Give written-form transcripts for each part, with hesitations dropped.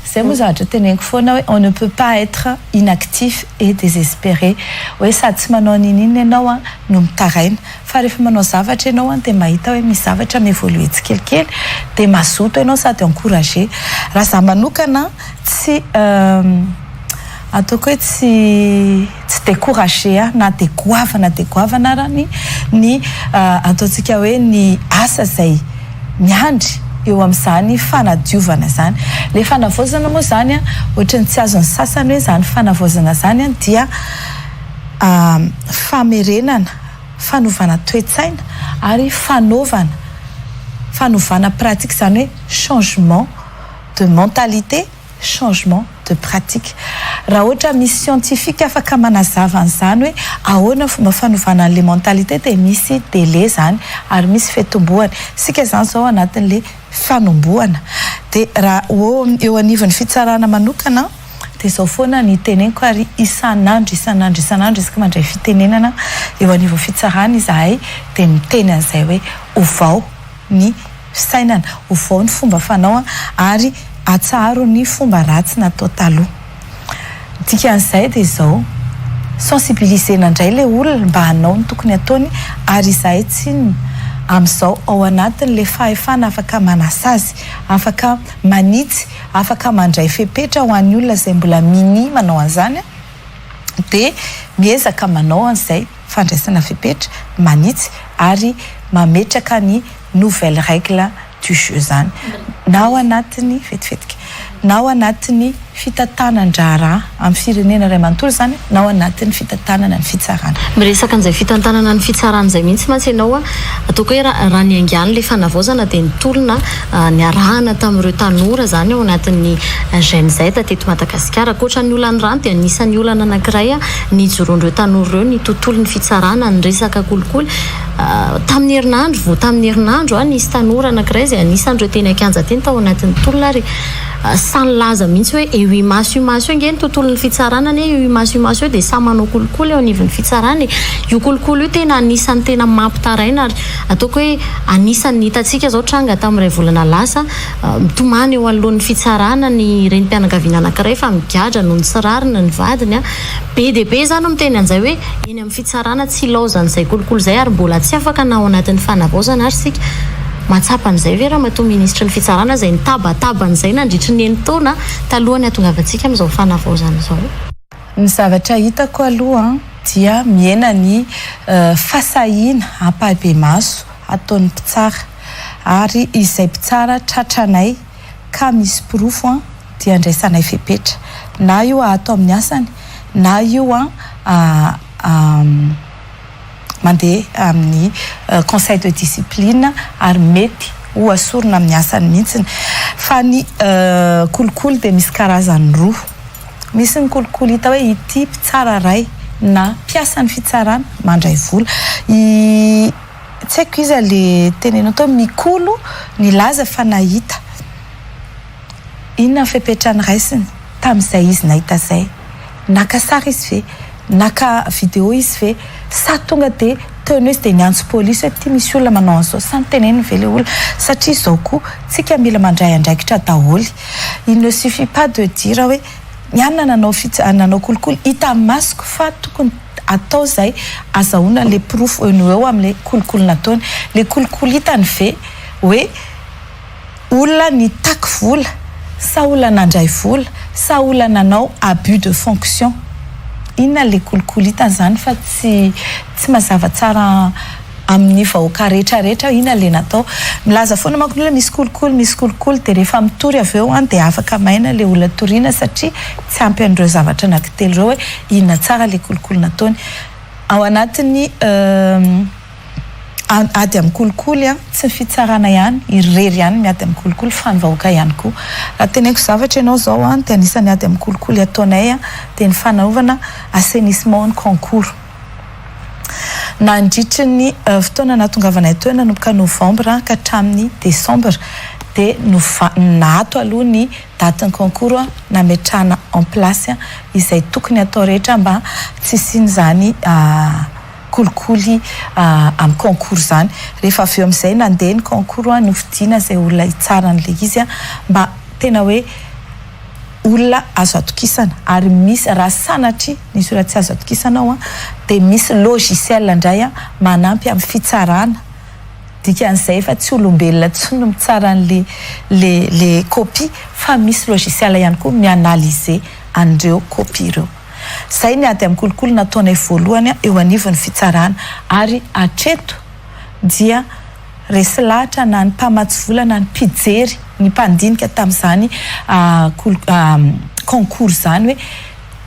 C'est moi ça, on ne peut pas être inactif et désespéré. Oui, ça tu m'en nini nawa nous tarain. Faire manao zavatra enao te mahita hoe misy zavatra m'évoluer tsikelikely te mazoto enao sa te encourager. Raha za manokana tsy ataoko hoe tsy décourager na te goavana raha ny ataontsika hoe ny asa zay miandry eo amin'izany fanadiovana zany. Le fanavozana moa zany ohatrany tsy azon'ny sasany hoe zany fanavozana zany dia famerenana, fanovana toe-tsaina ary fanovana pratique zany hoe changement de mentalité, changement de pratique. Raha ohatra misy scientifique afaka manazava an'izany hoe ahoana fomba fanovana an'le mentalité dia misy délai zany ary misy fitombohany. Sika zany zao anatin'le fanombohana. Dia raha eo anivon'ny fitsarana manokana dia zao foana ny teneniko ary isan'andro isaka mandray fitenenana eo anivon'ny fitsarana izahay dia miteny an'izay hoe ovao ny sainana, ovao ny fomba fanao ary atsaro ny fomba ratsy natao taloha. Dikan'izay dia zao sensibilisena indray le olona mba hanao ny tokony ataony ary izahay tsy amin'izao ao anatin'le fahefana afaka manasazy, afaka manitsy, afaka mandray fepetra ho an'ny olona izay mbola mini manao an'izany dia miezaka manao an'izay fandraisana fepetra manitsy ary mametraka ny nouvelle règle du jeu zany na ao anatin'ny vetivetiky na ao anatin'ny fitantanan-draharaha amin'ny firenena iray manontolo zany na ao anatin'ny fitantanana ny fitsarana. Miresaka an'izay fitantanana ny fitsarana izay mihitsy mantsy ianao ataoko hoe raha ny angano le fanavozana dia nitolona ny arahana tamin'ireo tanora zany ao anatin'ny jeune zay teto Madagasikara. Ankoatra ny olana rano dia anisan'ny olana anankiray nijoroan'ireo tanora ireo ny tontolo ny fitsarana ny resaka kolikoly. Tamin'ny herinandro nisy tanora anankiray izay anisan'ireo teny an-kianja teny tao anatin'ny tolona ary sanylaza mihitsy hoe eo imaso nge ny tontolon'ny fitsarana eo imaso dia sa manao kolikoly eo anivon'ny fitsarana. Io kolikoly io tena anisan'ny tena mampitaraina ary ataoko hoe anisan'ny hitatsika zao tranga tamin'iray volana lasa mitomany eo anoloan'ny fitsarana ny renim-pianakaviana anankiray fa migadra no ny tsirarina ny vadiny be dia be zany miteny an'izay hoe eny amin'ny fitsarana tsy ilaozan'izay kolikoly zay ary mbola tsy afaka na ao anatin'ny fanavozana ary sika matsapan'izay ve raha matoa ministra ny fitsarana izay nitabatabanyizay nandritry ny eny taona talohany atongavantsika amin'izao fanavozana izao. Ny zavatra hitako aloha dia miena ny fasahiana ampahabe maso ataon'ny mpitsara ary izay mpitsara tratranay ka misy pirofo dia andraisanay fepetra na io atao amin'ny asany na io mandeha amin'ny conseil de discipline ary mety ho asorina amin'ny asany mihitsiny. Fa ny kolikoly dia misy karazany roa. Misy ny kolikoly hita hoe ity mpitsara ray na mpiasa ny fitsarana mandray vola. Tsy haiko izy le tenenao tao mikolo ny laza fa nahita inona fepetra ny raisiny tamin'izay izy nahita zay. Naka sary izy ve, naka video izy ve, sa tonga dia teny hoe dia niantso polisy hoe ty misy olona manao an'izao sa niteneny ve le olona satria izao koa tsika mila mandray andraikitra daholo. Il ne suffit pas de dire hoe nianna nanao kolikoly hita masoko fa tokony atao zay azahoana le proof eo amin'le kolikoly nataony. Le kolikoly hitany ve hoe olona nitaky vola sa olona nandray vola sa olona nanao abus de fonction. Inona le kolikoly hitany zany fa tsy mazava tsara amin'ny vahoaka rehetrarehetra inona le natao. Milaza foana manko ny olona misy kolikoly dia rehefa mitory avy eo dia afaka maina le olona toriana satria tsy ampy an'ireo zavatra anankitelo ireo hoe inona tsara le kolikoly nataony. Ao anatin'ny ady amin'ny kolikoly tsy fitsarana ihany, irery ihany miady amin'ny kolikoly fa ny vahoaka ihany koa. Raha teneniko zavatra ianao zao dia anisan'ny ady amin'ny kolikoly ataonay dia ny fanaovana assainissement ny concours. Nandritry ny fotoana nahatongavanay teo nanomboka novembre ka hatramin'ny décembre dia nahato aloha ny daty ny concours nametrahana en place izay tokony atao rehetra mba tsy hisiany zany kolikoly amin'ny concours zany. Rehefa avy eo amin'izay nandeha ny concours novidiana izay olona hitsara an'ilay izy mba tena hoe olona azo atokisana ary misy raha sanatry nisy olona tsy azo atokisana ao dia misy logiciel indray manampy amin'ny fitsarana dikan'izay fa tsy olombelona tsy no mitsara le copie fa misy logiciel ihany koa mianaliser an'ireo copie ireo. Zay ny ady amin'ny kolokolo nataonay voalohany eo anivon'ny fitsarana ary atreto dia resy lahatra na ny mpamatsy vola na ny mpijery ny mpandinika tamin'izany concours zany hoe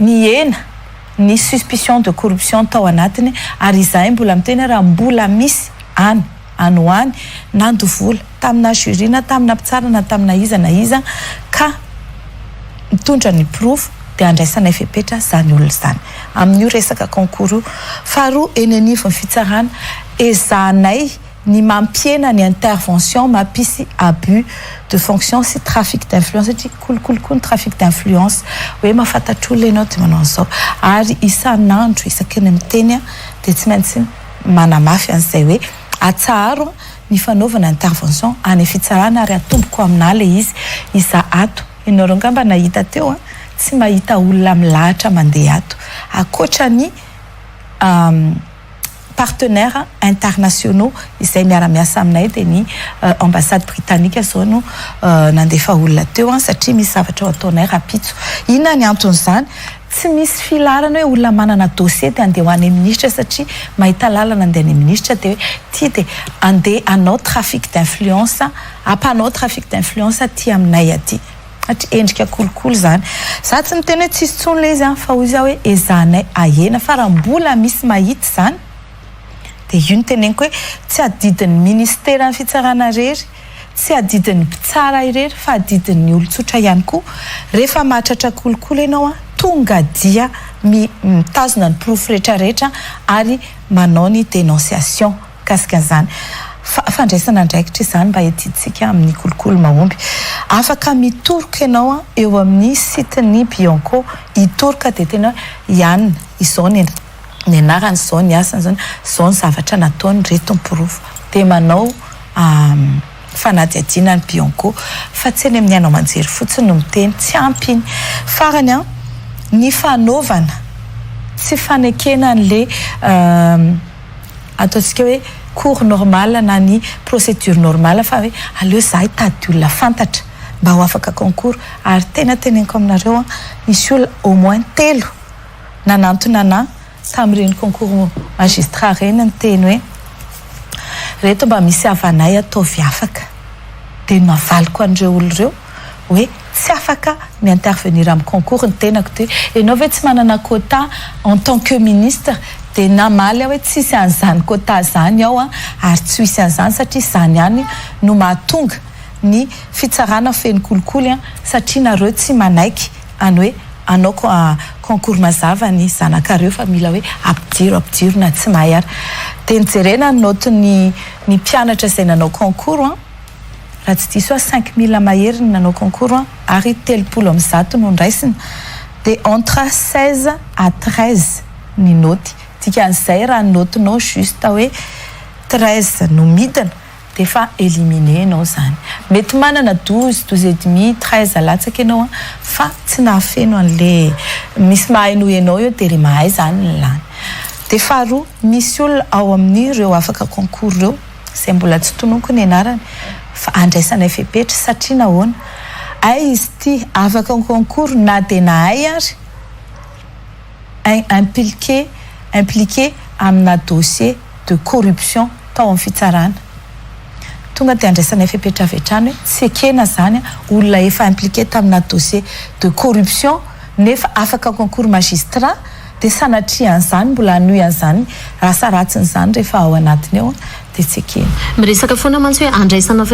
niena ny suspicion de corruption tao anatiny ary izay mbola miteny raha mbola misy any hoany nandovola tamina jury na tamina mpitsara na tamina iza na iza ka mitondra ny proof dia andraisana fepetra zany olona zany amin'io resaka concours faharoa eny anivon'ny fitsarana ezahanay ny mampiena ny intervention mampisy abus de fonction sy trafic d'influence satria kolokolo ny trafic d'influence hoe mahafantatra olona ianao dia manao an'izao ary isan'andro isaky ny miteny dia tsy maintsy manamafy an'izay hoe atsaharo ny fanaovana intervention any fitsarana ary atomboko amina le izy ato ianareo ngamba nahita teo tsy mahita olona milahatra mandeha ato akoatra ny partenaires internationaux izay miara-miasa aminay dia ny ambassade britannique zao no nandefa olona teo satria misy zavatra ataonay rapitso. Inona ny anton'izany? Tsy misy filarana hoe olona manana dossier dia andeha ho any ministra satria mahita lalana andeha any ministra dia tia dia andeha anao trafic d'influence ampanao trafic d'influence aty aminay aty satria endrika kolokolo zany. Za tsy miteny hoe tsisy tsony le izy fa hoy za hoe ezahanay ahena fa raha mbola misy mahita zany dia io ny teneniko hoe tsy adidin'ny ministera ny fitsarana rery tsy adidin'ny mpitsara irery fa adidin'ny olon-tsotra ihany koa rehefa mahatratra kolokolo ianao tonga dia mitazona ny proof rehetrarehetra ary manao ny dénonciation kasikan'izany fandraisana ndraikitra izany mba etiditsika amin'ny kolokolo mahomby afaka mitoroka ianao eo amin'ny site-ny Bianco itoroka dia tena ihany izao ny anarany izao ny asany izao ny zavatra nataony reto ny proof dia manao fanadihadiana ny Bianco fa tsy eny amin'ny anao manjery fotsiny no miteny tsy ampiny farany ny fanaovana tsy fanekena an'le ataontsika hoe cours normal na ny procédure normale fa hoe aleo za hitady olona fantatra mba ho afaka concours ary tena teneniko aminareo misy olona au moins 3 nanantona tamin'ireny concours magistrat reny ny teny hoe reto mba misy havanay ataovy afaka dia navaliko an'ireo olona ireo hoe tsy afaka mi-intervenir amin'ny concours ny tenako dia ianao ve tsy manana quota en tant que ministre dia namaly hoe tsisy an'izany quota zany ao ary tsy hisy an'izany satria izany ihany no mahatonga ny fitsarana feno kolokolo satria nareo tsy manaiky any hoe anao concours mazava ny zanakareo fa mila hoe ampidiro na tsy mahay ary dia nijerena note ny mpianatra izay nanao concours raha tsy diso 5 000 mahery ny nanao concours ary 300 no ndraisina dia entre 16 à 13 ny noty dikan'izay raha notinao juste hoe 13 no midina dia fa éliminé ianao zany mety manana 12 et demi 13 latsaka ianao fa tsy nahafeno an'le misy mahay noho ianao eo dia ry mahay zany ny lany. Dia faharoa misy olona ao amin'ireo afaka concours ireo izay mbola tsy tononoko ny anarany fa andraisana fepetra satria nahoana izy ty afaka concours na dia nahay ary impliqué amina dossier de corruption tao amin'ny fitsarana tonga dia andraisana fepetra avetrany hoe tsy ekena zany olona efa impliqué tamina dossier de corruption nefa afaka concours magistrat dia sanatria an'izany mbola anoy an'izany rasaratsiny zany rehefa ao anatiny ao dia tsy ekena. Miresaka foana mantsy hoe andraisana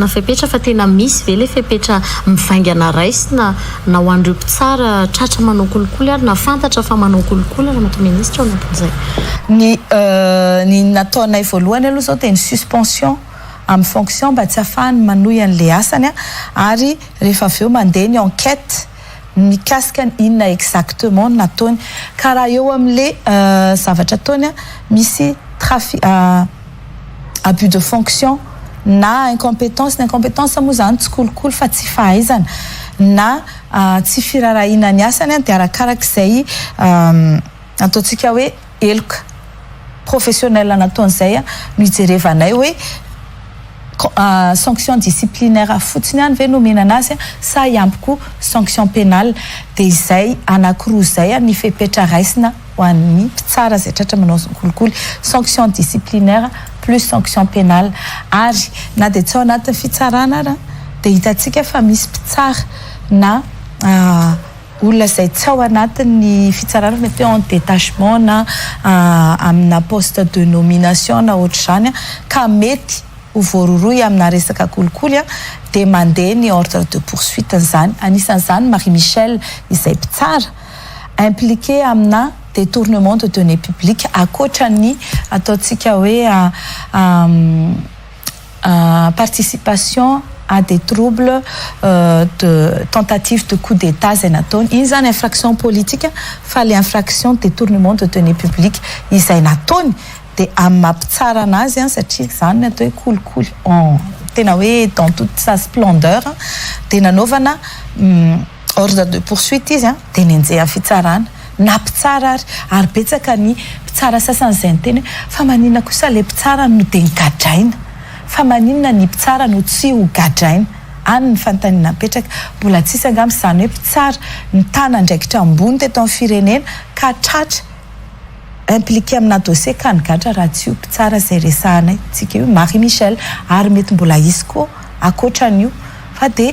fepetra fa tena misy ve le fepetra mivaingana raisina na ho an'ireo mpitsara tratra manao kolokolo ary na fantatra fa manao kolokolo ary mato ministra napon'izay ny nataonay voalohany aloha zao dia ny suspension amin'ny fonction mba tsy ahafahany manohy an'le asany ary rehefa avy eo mandeha ny enquête mikasika inona exactement nataony ka raha eo amin'le zavatra ataony misy abus de fonction na incompétence moa zany tsy kolokolo fa tsy fahaizana na tsy firarahina ny asany dia arakarak'izay ataontsika hoe eloka professionnel nataon'izay no ijerevanay hoe sanction disciplinaire fotsiny ihany ve nomenana azy sa iampiko sanction pénale dia izay anankiroa izay ny fepetra raisina ho an'ny mpitsara izay tratra manao kolikoly sanction disciplinaire plus sanction pénale ary na dia tsy ao anatin'ny fitsarana ara dia hitantsika fa misy mpitsara na olona izay tsy ao anatin'ny fitsarana mety en détachement na amina poste de nomination na ohatr'izany ka mety ho voaroroy amina resaka kolikoly dia mandeha ny ordre de poursuite n'izany anisan'izany Marie Michel izay mpitsara impliqué amina détournement de données publiques akoatran'ny ataontsika hoe participation à des troubles de tentative de coup d'état zay nataony iny zany infraction politique fa le infraction détournement de données publiques izay nataony dia amin'ny mampitsara anazy satria zany atao hoe kolikoly tena hoe dans toute sa splendeur dia nanaovana ordre de poursuite izy dia nenjeha fitsarana nampitsara ary betsaka ny mpitsara sasany izay nyteny fa maninona kosa le mpitsara no dia nigadraina fa maninona ny mpitsara no tsy ho gadraina any ny fanontaniana mipetraka mbola tsisy angamba izany hoe mpitsara ny tana ndraikitra ambony teto amin'ny firenena ka tratra impliqué amina dossier ka nigadra raha tsy io mpitsara izay resahanay tsika io Marie Michel ary mety mbola izy koa akoatran'io fa dia